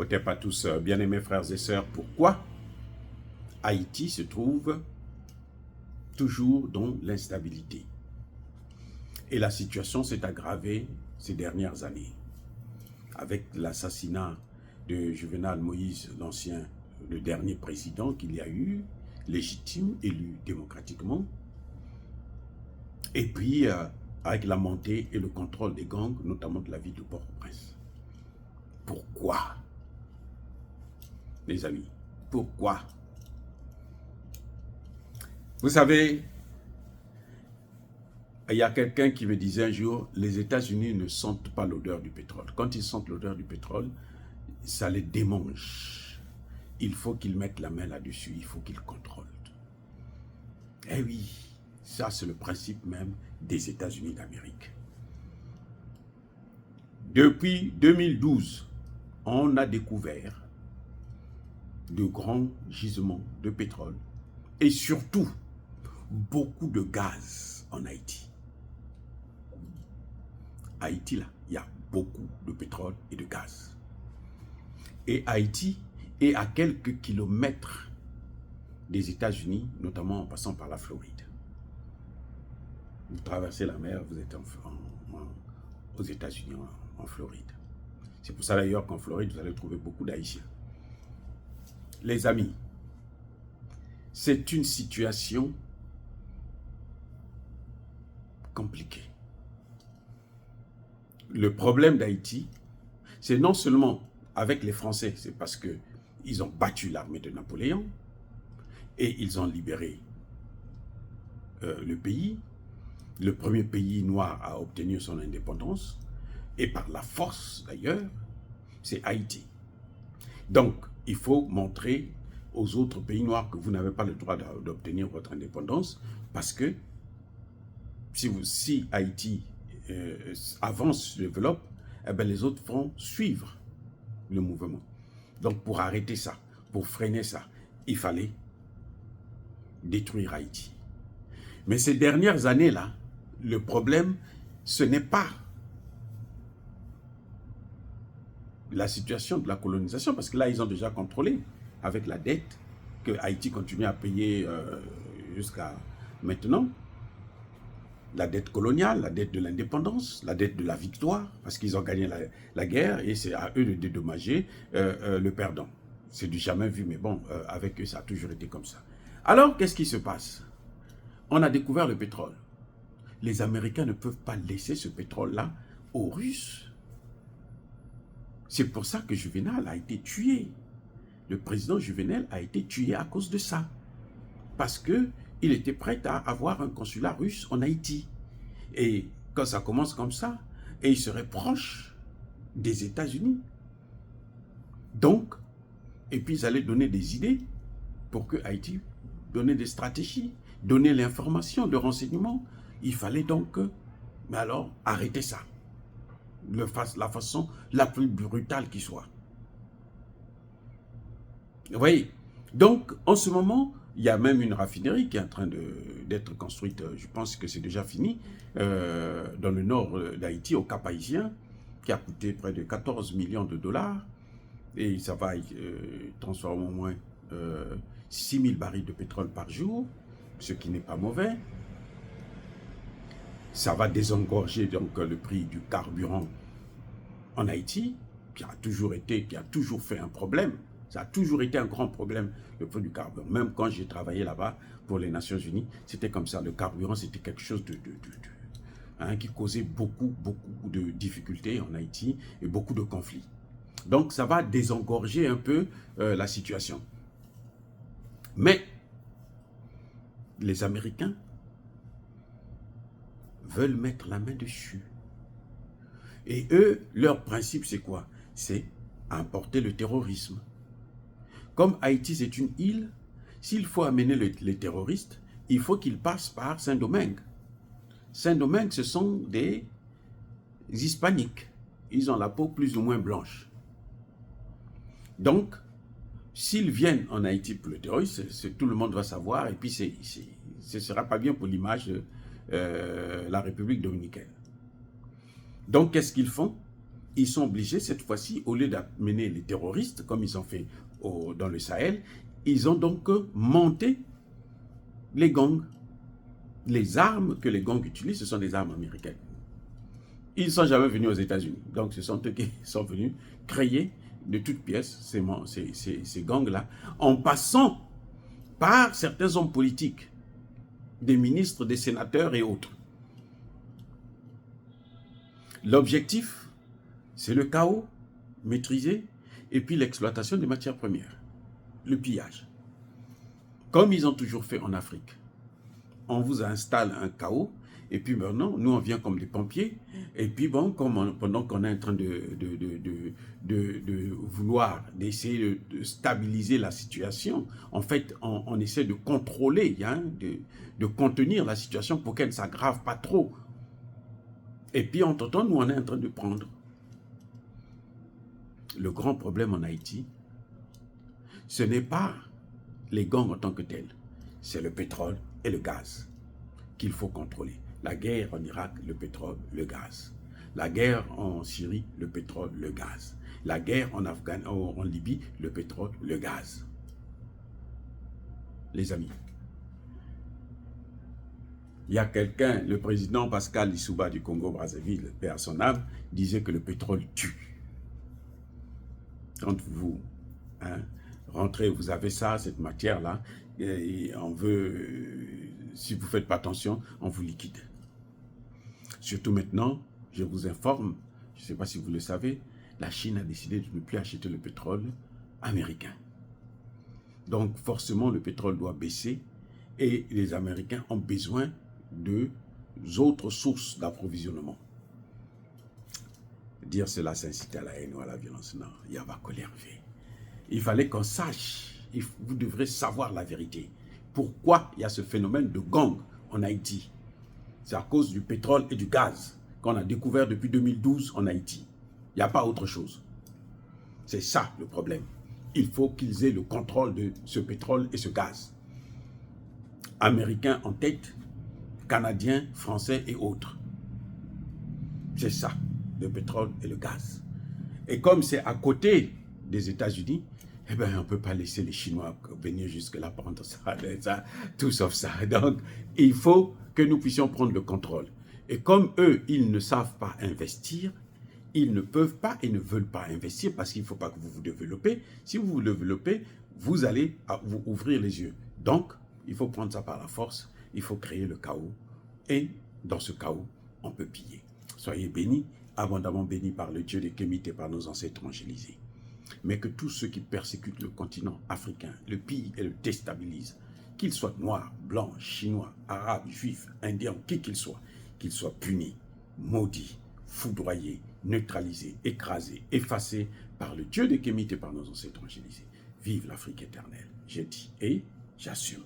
Otep à tous, bien-aimés frères et sœurs, pourquoi Haïti se trouve toujours dans l'instabilité? Et la situation s'est aggravée ces dernières années, avec l'assassinat de Juvenal Moïse, l'ancien, le dernier président qu'il y a eu, légitime, élu démocratiquement, et puis avec la montée et le contrôle des gangs, notamment de la ville de Port-au-Prince. Pourquoi, les amis? Pourquoi? Vous savez, il y a quelqu'un qui me disait un jour, les États-Unis ne sentent pas l'odeur du pétrole. Quand ils sentent l'odeur du pétrole, ça les démange. Il faut qu'ils mettent la main là-dessus, il faut qu'ils contrôlent. Eh oui, ça c'est le principe même des États-Unis d'Amérique. Depuis 2012, on a découvert de grands gisements de pétrole et surtout beaucoup de gaz en Haïti. Haïti, là, il y a beaucoup de pétrole et de gaz. Et Haïti est à quelques kilomètres des États-Unis, notamment en passant par la Floride. Vous traversez la mer, vous êtes aux États-Unis, en Floride. C'est pour ça d'ailleurs qu'en Floride, vous allez trouver beaucoup d'Haïtiens. Les amis, c'est une situation compliquée. Le problème d'Haïti, c'est non seulement avec les Français, c'est parce qu'ils ont battu l'armée de Napoléon et ils ont libéré le pays, le premier pays noir à obtenir son indépendance, et par la force d'ailleurs, c'est Haïti. Donc, il faut montrer aux autres pays noirs que vous n'avez pas le droit d'obtenir votre indépendance, parce que si Haïti avance, se développe, eh bien les autres vont suivre le mouvement. Donc pour arrêter ça, pour freiner ça, il fallait détruire Haïti. Mais ces dernières années-là, le problème, ce n'est pas la situation de la colonisation, parce que là, ils ont déjà contrôlé avec la dette que Haïti continue à payer jusqu'à maintenant. La dette coloniale, la dette de l'indépendance, la dette de la victoire, parce qu'ils ont gagné la guerre et c'est à eux de dédommager le perdant. C'est du jamais vu, mais bon, avec eux, ça a toujours été comme ça. Alors, qu'est-ce qui se passe? On a découvert le pétrole. Les Américains ne peuvent pas laisser ce pétrole-là aux Russes. C'est pour ça que Juvenal a été tué. Le président Juvenal a été tué à cause de ça. Parce qu'il était prêt à avoir un consulat russe en Haïti. Et quand ça commence comme ça, et il serait proche des États-Unis. Donc, et puis ils allaient donner des idées pour que Haïti donne des stratégies, donner l'information, le renseignement. Il fallait donc, mais alors, arrêter ça. La façon la plus brutale qui soit. Vous voyez? Donc, en ce moment, il y a même une raffinerie qui est en train d'être construite, je pense que c'est déjà fini, dans le nord d'Haïti, au Cap Haïtien, qui a coûté près de 14 millions de dollars. Et ça va transformer au moins 6 000 barils de pétrole par jour, ce qui n'est pas mauvais. Ça va désengorger donc le prix du carburant en Haïti, qui a toujours fait un problème. Ça a toujours été un grand problème, le prix du carburant. Même quand j'ai travaillé là-bas pour les Nations Unies, c'était comme ça. Le carburant, c'était quelque chose qui causait beaucoup de difficultés en Haïti et beaucoup de conflits. Donc, ça va désengorger un peu la situation. Mais, les Américains veulent mettre la main dessus. Et eux, leur principe, c'est quoi? C'est importer le terrorisme. Comme Haïti, c'est une île, s'il faut amener les terroristes, il faut qu'ils passent par Saint-Domingue. Saint-Domingue, ce sont des hispaniques. Ils ont la peau plus ou moins blanche. Donc, s'ils viennent en Haïti pour le terrorisme, tout le monde va savoir, et puis ce ne sera pas bien pour l'image de la République dominicaine. Donc, qu'est-ce qu'ils font? ils sont obligés cette fois-ci, au lieu d'amener les terroristes, comme ils ont fait dans le Sahel, ils ont donc monté les gangs. Les armes que les gangs utilisent, ce sont des armes américaines. Ils ne sont jamais venus aux États-Unis. Donc, ce sont eux qui sont venus créer de toutes pièces ces gangs-là, en passant par certains hommes politiques, des ministres, des sénateurs et autres. L'objectif, c'est le chaos maîtrisé et puis l'exploitation des matières premières, le pillage. Comme ils ont toujours fait en Afrique. On vous installe un chaos, et puis maintenant, nous, on vient comme des pompiers, et puis bon, pendant qu'on est en train de vouloir, d'essayer de stabiliser la situation, en fait, on essaie de contrôler, hein, de contenir la situation pour qu'elle ne s'aggrave pas trop. Et puis, entre-temps, nous, on est en train de prendre. Le grand problème en Haïti, ce n'est pas les gangs en tant que tels, c'est le pétrole et le gaz qu'il faut contrôler. La guerre en Irak, le pétrole, le gaz. La guerre en Syrie, le pétrole, le gaz. La guerre en Libye, le pétrole, le gaz. Les amis, il y a quelqu'un, le président Pascal Lissouba du Congo-Brazzaville, paix à son âme, disait que le pétrole tue. Quand vous rentrez, vous avez ça, cette matière-là, et on veut, si vous ne faites pas attention, on vous liquide. Surtout maintenant, je vous informe, je ne sais pas si vous le savez, la Chine a décidé de ne plus acheter le pétrole américain. Donc forcément, le pétrole doit baisser et les Américains ont besoin d'autres sources d'approvisionnement. Dire cela, c'est inciter à la haine ou à la violence. Non, il y a pas colère. Il fallait qu'on sache, vous devrez savoir la vérité. Pourquoi il y a ce phénomène de gang en Haïti? C'est à cause du pétrole et du gaz qu'on a découvert depuis 2012 en Haïti. Il n'y a pas autre chose. C'est ça le problème. Il faut qu'ils aient le contrôle de ce pétrole et ce gaz. Américains en tête, Canadiens, Français et autres. C'est ça, le pétrole et le gaz. Et comme c'est à côté des États-Unis, eh bien, on ne peut pas laisser les Chinois venir jusque-là prendre ça, tout sauf ça. Donc, il faut que nous puissions prendre le contrôle. Et comme eux, ils ne savent pas investir, ils ne peuvent pas et ne veulent pas investir parce qu'il ne faut pas que vous vous développez. Si vous vous développez, vous allez vous ouvrir les yeux. Donc, il faut prendre ça par la force, il faut créer le chaos. Et dans ce chaos, on peut piller. Soyez bénis, abondamment bénis par le Dieu des Kémites et par nos ancêtres angélisés. Mais que tous ceux qui persécutent le continent africain, le pillent et le déstabilisent, qu'ils soient noirs, blancs, chinois, arabes, juifs, indiens, qui qu'ils soient punis, maudits, foudroyés, neutralisés, écrasés, effacés par le Dieu des Kémites et par nos ancêtres angélisés. Vive l'Afrique éternelle, j'ai dit et j'assume.